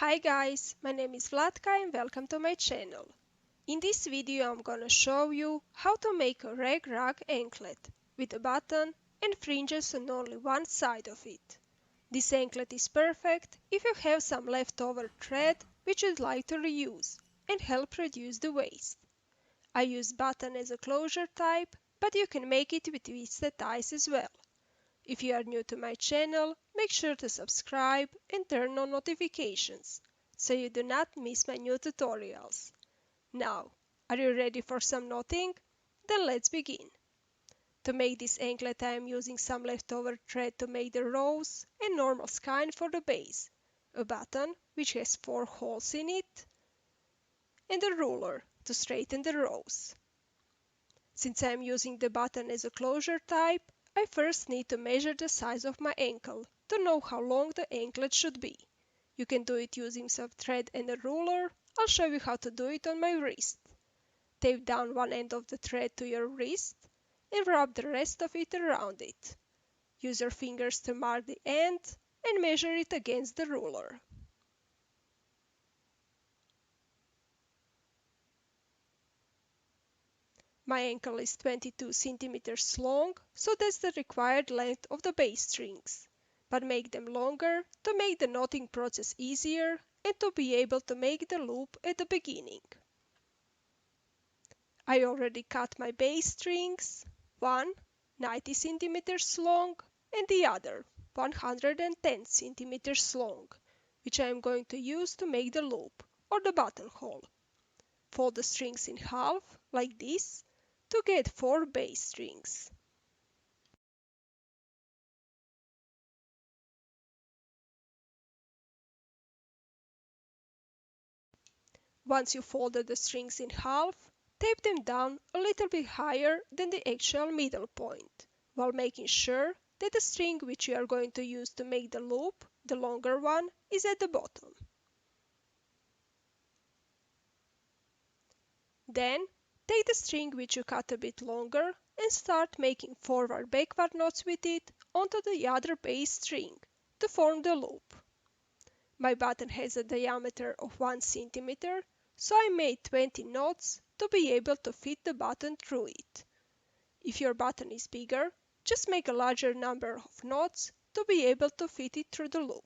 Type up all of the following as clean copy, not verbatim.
Hi guys, my name is Vlatka and welcome to my channel. In this video I'm gonna show you how to make a rag rug anklet with a button and fringes on only one side of it. This anklet is perfect if you have some leftover thread which you'd like to reuse and help reduce the waste. I use button as a closure type, but you can make it with twisted ties as well. If you are new to my channel, make sure to subscribe and turn on notifications so you do not miss my new tutorials. Now, are you ready for some knotting? Then let's begin. To make this anklet I am using some leftover thread to make the rows and normal skein for the base, a button which has 4 holes in it, and a ruler to straighten the rows. Since I am using the button as a closure type, I first need to measure the size of my ankle to know how long the anklet should be. You can do it using some thread and a ruler. I'll show you how to do it on my wrist. Tape down one end of the thread to your wrist and wrap the rest of it around it. Use your fingers to mark the end and measure it against the ruler. My ankle is 22 centimeters long, so that's the required length of the base strings, but make them longer to make the knotting process easier and to be able to make the loop at the beginning. I already cut my base strings, one 90 centimeters long and the other 110 centimeters long, which I am going to use to make the loop or the buttonhole. Fold the strings in half, like this, to get 4 base strings. Once you folded the strings in half, tape them down a little bit higher than the actual middle point, while making sure that the string which you are going to use to make the loop, the longer one, is at the bottom. Then, take the string which you cut a bit longer and start making forward-backward knots with it onto the other base string to form the loop. My button has a diameter of 1 centimeter, so I made 20 knots to be able to fit the button through it. If your button is bigger, just make a larger number of knots to be able to fit it through the loop.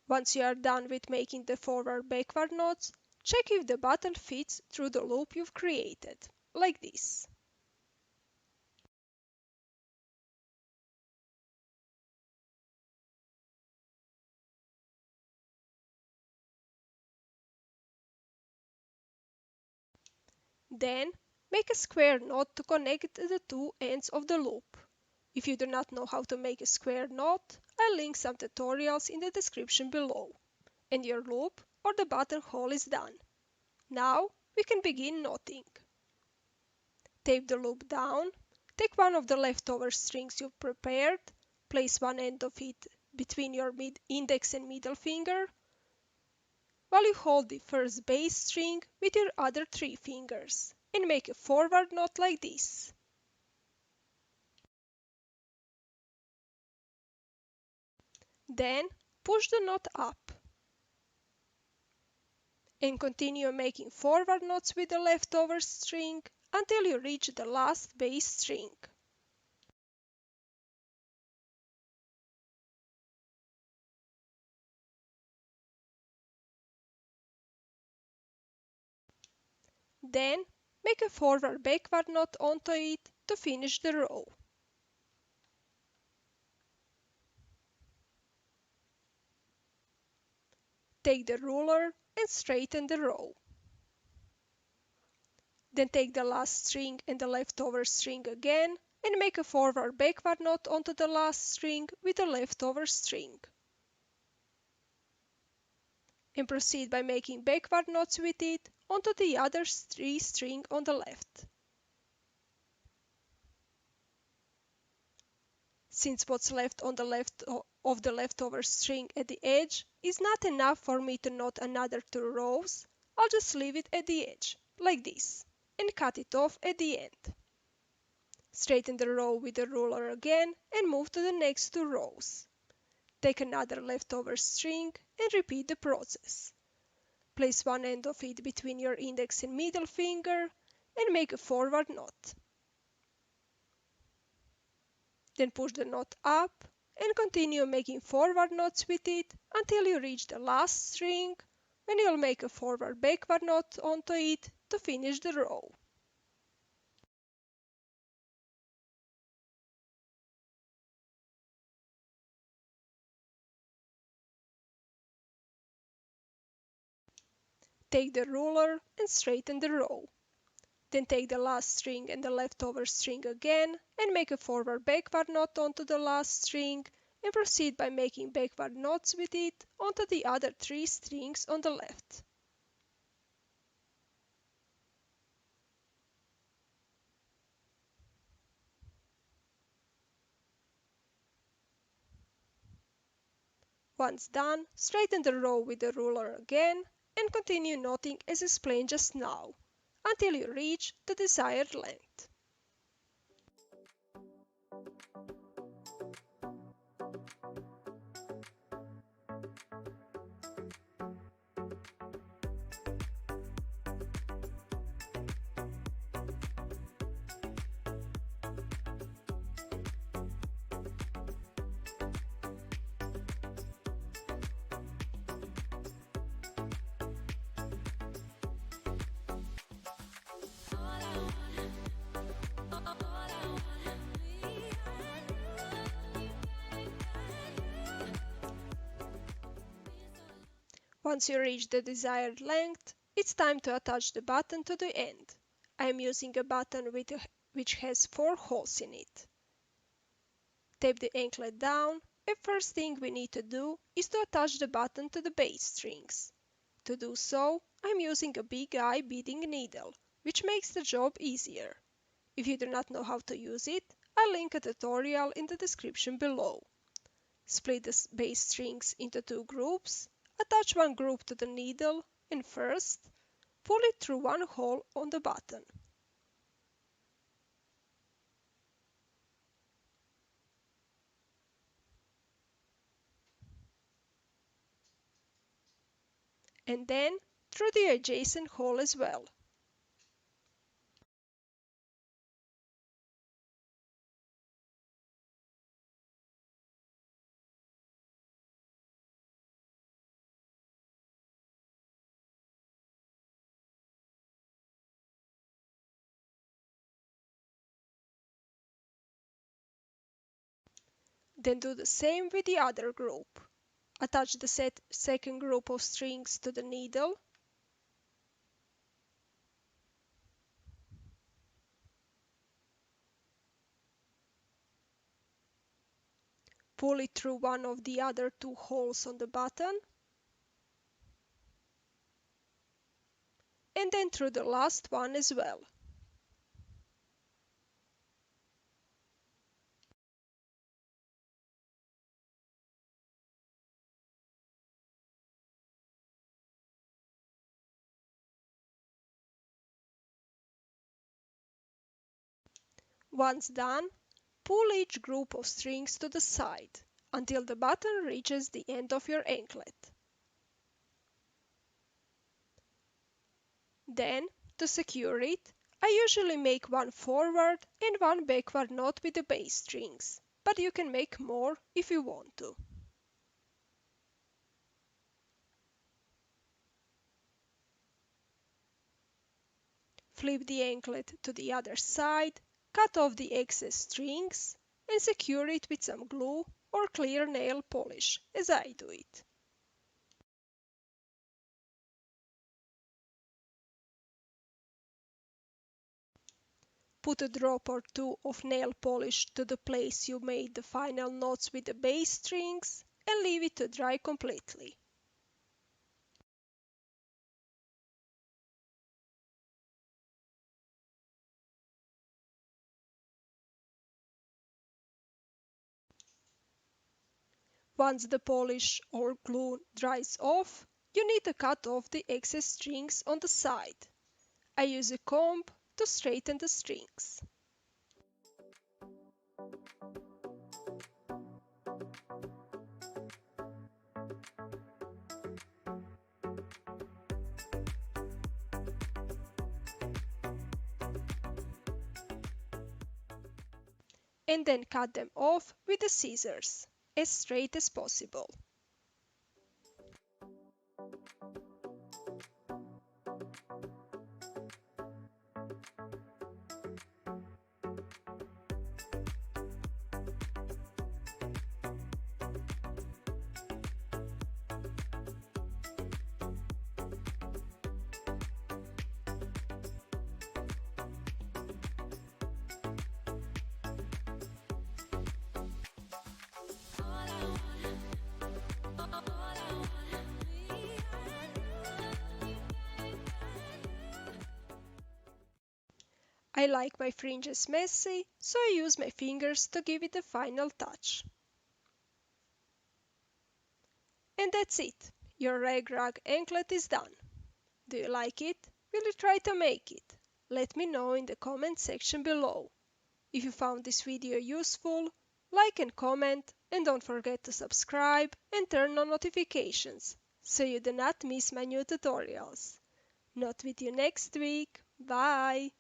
Once you are done with making the forward-backward knots, check if the button fits through the loop you've created, like this. Then, make a square knot to connect the two ends of the loop. If you do not know how to make a square knot, I'll link some tutorials in the description below. And your loop or the buttonhole is done. Now we can begin knotting. Tape the loop down, take one of the leftover strings you've prepared, place one end of it between your index and middle finger, while you hold the first base string with your other 3 fingers and make a forward knot like this. Then push the knot up and continue making forward knots with the leftover string until you reach the last base string. Then make a forward-backward knot onto it to finish the row. Take the ruler and straighten the row. Then take the last string and the leftover string again and make a forward-backward knot onto the last string with the leftover string. And proceed by making backward knots with it onto the other 3 string on the left. Since what's left on the left of the leftover string at the edge is not enough for me to knot another 2 rows, I'll just leave it at the edge, like this, and cut it off at the end. Straighten the row with the ruler again and move to the next two rows. Take another leftover string and repeat the process. Place one end of it between your index and middle finger and make a forward knot. Then push the knot up and continue making forward knots with it until you reach the last string, when you'll make a forward-backward knot onto it to finish the row. Take the ruler and straighten the row. Then take the last string and the leftover string again and make a forward-backward knot onto the last string and proceed by making backward knots with it onto the other three strings on the left. Once done, straighten the row with the ruler again and continue knotting as explained just now, until you reach the desired length. Once you reach the desired length, it's time to attach the button to the end. I am using a button which has 4 holes in it. Tape the anklet down, and first thing we need to do is to attach the button to the bass strings. To do so, I'm using a big eye beading needle, which makes the job easier. If you do not know how to use it, I'll link a tutorial in the description below. Split the bass strings into 2 groups, attach one group to the needle, and first, pull it through one hole on the button. And then through the adjacent hole as well. Then do the same with the other group. Attach the second group of strings to the needle. Pull it through one of the other 2 holes on the button. And then through the last one as well. Once done, pull each group of strings to the side until the button reaches the end of your anklet. Then, to secure it, I usually make one forward and one backward knot with the bass strings, but you can make more if you want to. Flip the anklet to the other side, cut off the excess strings, and secure it with some glue or clear nail polish, as I do it. Put a drop or 2 of nail polish to the place you made the final knots with the bass strings and leave it to dry completely. Once the polish or glue dries off, you need to cut off the excess strings on the side. I use a comb to straighten the strings. and then cut them off with the scissors, as straight as possible. I like my fringes messy, so I use my fingers to give it a final touch. And that's it. Your rag rug anklet is done. Do you like it? Will you try to make it? Let me know in the comment section below. If you found this video useful, like and comment, and don't forget to subscribe and turn on notifications so you do not miss my new tutorials. Not with you next week. Bye!